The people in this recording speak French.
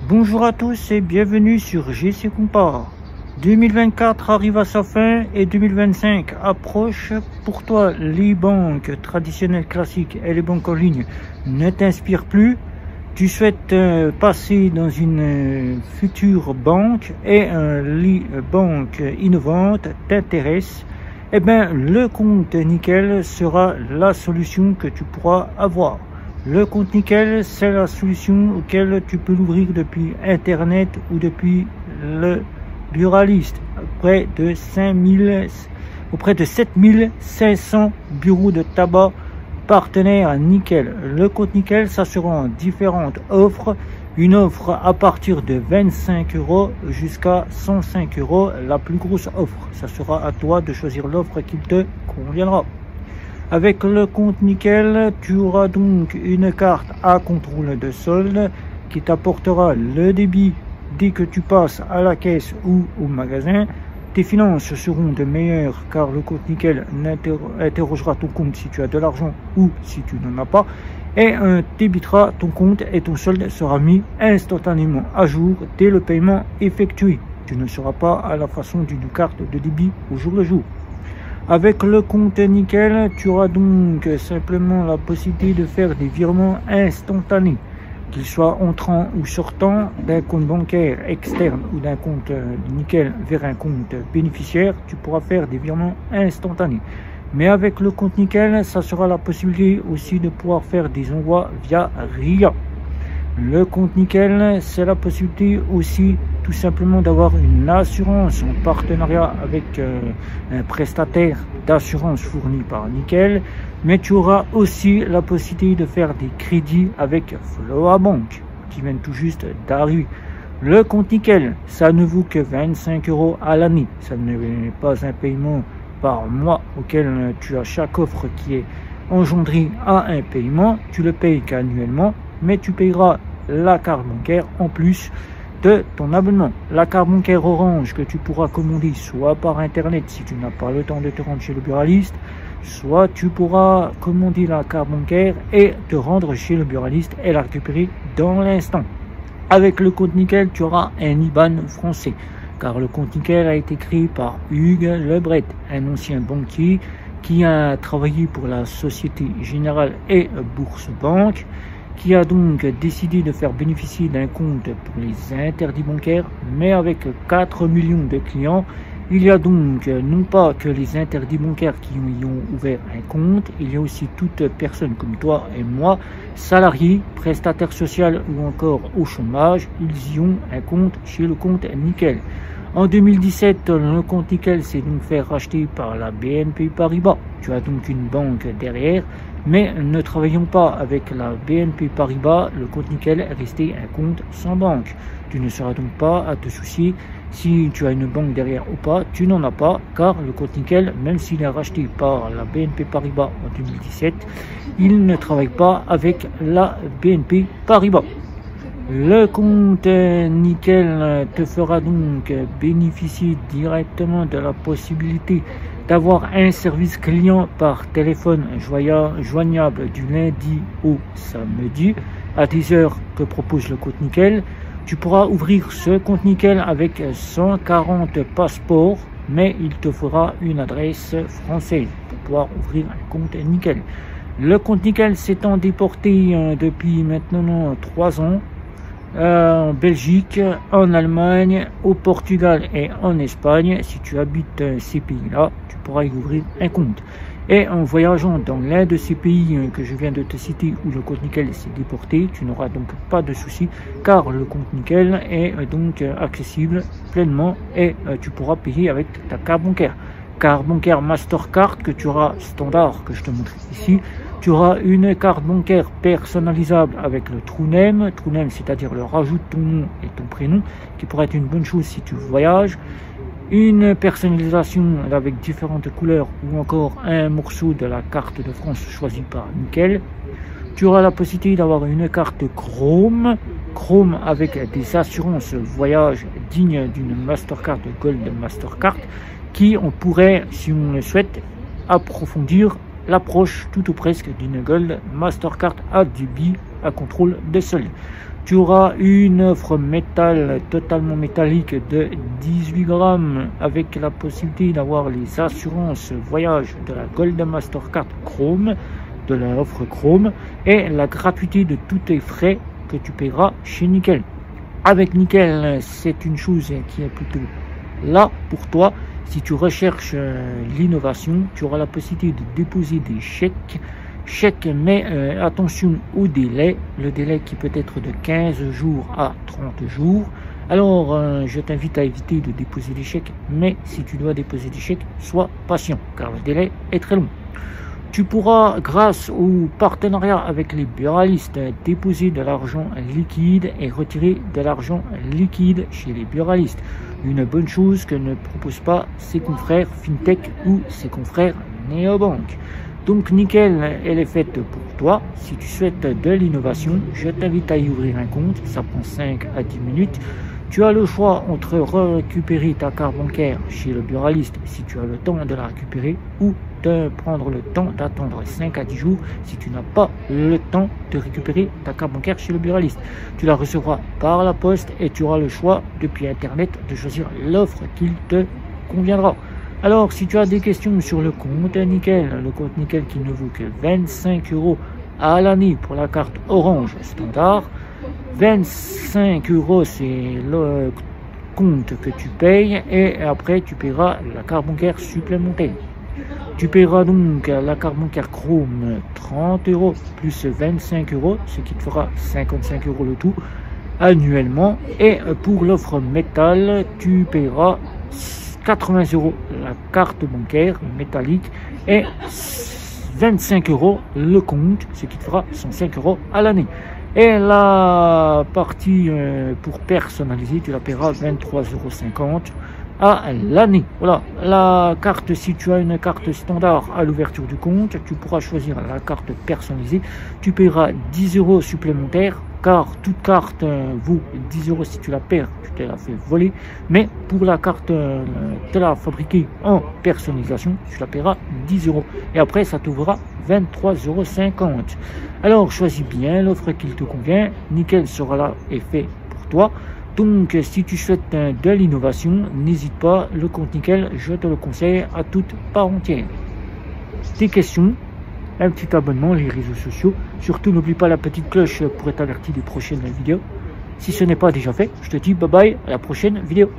Bonjour à tous et bienvenue sur GC Compare. 2024 arrive à sa fin et 2025 approche. Pour toi, les banques traditionnelles classiques et les banques en ligne ne t'inspirent plus. Tu souhaites passer dans une future banque et les banques innovantes t'intéressent. Eh bien, le compte Nickel sera la solution que tu pourras avoir. Le compte Nickel, c'est la solution auquel tu peux l'ouvrir depuis Internet ou depuis le buraliste. Auprès de 7500 bureaux de tabac partenaires Nickel. Le compte Nickel, ça sera en différentes offres. Une offre à partir de 25 € jusqu'à 105 €. La plus grosse offre, ça sera à toi de choisir l'offre qui te conviendra. Avec le compte Nickel, tu auras donc une carte à contrôle de solde qui t'apportera le débit dès que tu passes à la caisse ou au magasin. Tes finances seront de meilleures car le compte Nickel interrogera ton compte si tu as de l'argent ou si tu n'en as pas et débitera ton compte et ton solde sera mis instantanément à jour dès le paiement effectué. Tu ne seras pas à la façon d'une carte de débit au jour le jour. Avec le compte Nickel, tu auras donc simplement la possibilité de faire des virements instantanés, qu'ils soient entrants ou sortants d'un compte bancaire externe ou d'un compte Nickel vers un compte bénéficiaire. Tu pourras faire des virements instantanés. Mais avec le compte Nickel, ça sera la possibilité aussi de pouvoir faire des envois via RIA. Le compte Nickel, c'est la possibilité aussi tout simplement d'avoir une assurance en partenariat avec un prestataire d'assurance fourni par Nickel. Mais tu auras aussi la possibilité de faire des crédits avec Floa Bank qui viennent tout juste d'arriver. Le compte Nickel, ça ne vaut que 25 € à l'année. Ça n'est pas un paiement par mois auquel tu as chaque offre qui est engendrée à un paiement. Tu le payes qu'annuellement, mais tu payeras la carte bancaire en plus de ton abonnement. La carte bancaire Orange que tu pourras commander soit par internet si tu n'as pas le temps de te rendre chez le buraliste, soit tu pourras commander la carte bancaire et te rendre chez le buraliste et la récupérer dans l'instant. Avec le compte Nickel, tu auras un IBAN français car le compte Nickel a été créé par Hugues Lebret, un ancien banquier qui a travaillé pour la Société Générale et Bourse Banque, qui a donc décidé de faire bénéficier d'un compte pour les interdits bancaires, mais avec 4 millions de clients. Il y a donc non pas que les interdits bancaires qui y ont ouvert un compte, il y a aussi toute personne comme toi et moi, salariés, prestataires sociaux ou encore au chômage, ils y ont un compte chez le compte Nickel. En 2017, le compte Nickel s'est donc fait racheter par la BNP Paribas. Tu as donc une banque derrière, mais ne travaillons pas avec la BNP Paribas. Le compte Nickel est resté un compte sans banque. Tu ne seras donc pas à te soucier si tu as une banque derrière ou pas. Tu n'en as pas, car le compte Nickel, même s'il est racheté par la BNP Paribas en 2017, il ne travaille pas avec la BNP Paribas. Le compte Nickel te fera donc bénéficier directement de la possibilité d'avoir un service client par téléphone joignable du lundi au samedi à 10 h que propose le compte Nickel. Tu pourras ouvrir ce compte Nickel avec 140 passeports, mais il te fera une adresse française pour pouvoir ouvrir un compte Nickel. Le compte Nickel s'étant déporté depuis maintenant 3 ans, en Belgique, en Allemagne, au Portugal et en Espagne. Si tu habites ces pays-là, tu pourras y ouvrir un compte. Et en voyageant dans l'un de ces pays que je viens de te citer où le compte Nickel s'est déporté, tu n'auras donc pas de souci car le compte Nickel est donc accessible pleinement et tu pourras payer avec ta carte bancaire. Carte bancaire Mastercard que tu auras standard que je te montre ici. Tu auras une carte bancaire personnalisable avec le TrueName. TrueName, c'est-à-dire le rajout de ton nom et ton prénom, qui pourrait être une bonne chose si tu voyages. Une personnalisation avec différentes couleurs ou encore un morceau de la carte de France choisi par Nickel. Tu auras la possibilité d'avoir une carte Chrome avec des assurances voyage dignes d'une Mastercard Gold Mastercard qui on pourrait, si on le souhaite, approfondir l'approche tout ou presque d'une Gold Mastercard à débit à contrôle de solde. Tu auras une offre métal totalement métallique de 18 grammes avec la possibilité d'avoir les assurances voyage de la Golden Mastercard Chrome, de l'offre Chrome, et la gratuité de tous tes frais que tu paieras chez Nickel. Avec Nickel, c'est une chose qui est plutôt là pour toi. Si tu recherches l'innovation, tu auras la possibilité de déposer des chèques, mais attention au délai, le délai qui peut être de 15 jours à 30 jours. Alors, je t'invite à éviter de déposer des chèques, mais si tu dois déposer des chèques, sois patient, car le délai est très long. Tu pourras, grâce au partenariat avec les buralistes, déposer de l'argent liquide et retirer de l'argent liquide chez les buralistes. Une bonne chose que ne proposent pas ses confrères FinTech ou ses confrères néobanques. Donc Nickel, elle est faite pour toi. Si tu souhaites de l'innovation, je t'invite à y ouvrir un compte. Ça prend 5 à 10 minutes. Tu as le choix entre récupérer ta carte bancaire chez le buraliste si tu as le temps de la récupérer ou de prendre le temps d'attendre 5 à 10 jours si tu n'as pas le temps de récupérer ta carte bancaire chez le buraliste. Tu la recevras par la poste et tu auras le choix depuis internet de choisir l'offre qu'il te conviendra. Alors si tu as des questions sur le compte Nickel, le compte Nickel qui ne vaut que 25 € à l'année pour la carte Orange standard, 25 € c'est le compte que tu payes et après tu paieras la carte bancaire supplémentaire. Tu paieras donc la carte bancaire Chrome 30 € plus 25 €, ce qui te fera 55 € le tout annuellement. Et pour l'offre métal, tu paieras 80 € la carte bancaire métallique et 25 € le compte, ce qui te fera 105 € à l'année. Et la partie pour personnaliser, tu la paieras 23,50 € à l'année. Voilà, la carte, si tu as une carte standard à l'ouverture du compte, tu pourras choisir la carte personnalisée. Tu paieras 10 € supplémentaires, car toute carte vaut 10 € si tu la perds, tu te la fais voler. Mais pour la carte te la fabriquée en personnalisation, tu la paieras 10 €. Et après, ça t'ouvrira 23,50 €. Alors, choisis bien l'offre qu'il te convient. Nickel sera là et fait pour toi. Donc, si tu souhaites de l'innovation, n'hésite pas, le compte Nickel, je te le conseille à toute part entière. Tes questions, un petit abonnement, les réseaux sociaux. Surtout, n'oublie pas la petite cloche pour être averti des prochaines vidéos. Si ce n'est pas déjà fait, je te dis bye bye, à la prochaine vidéo.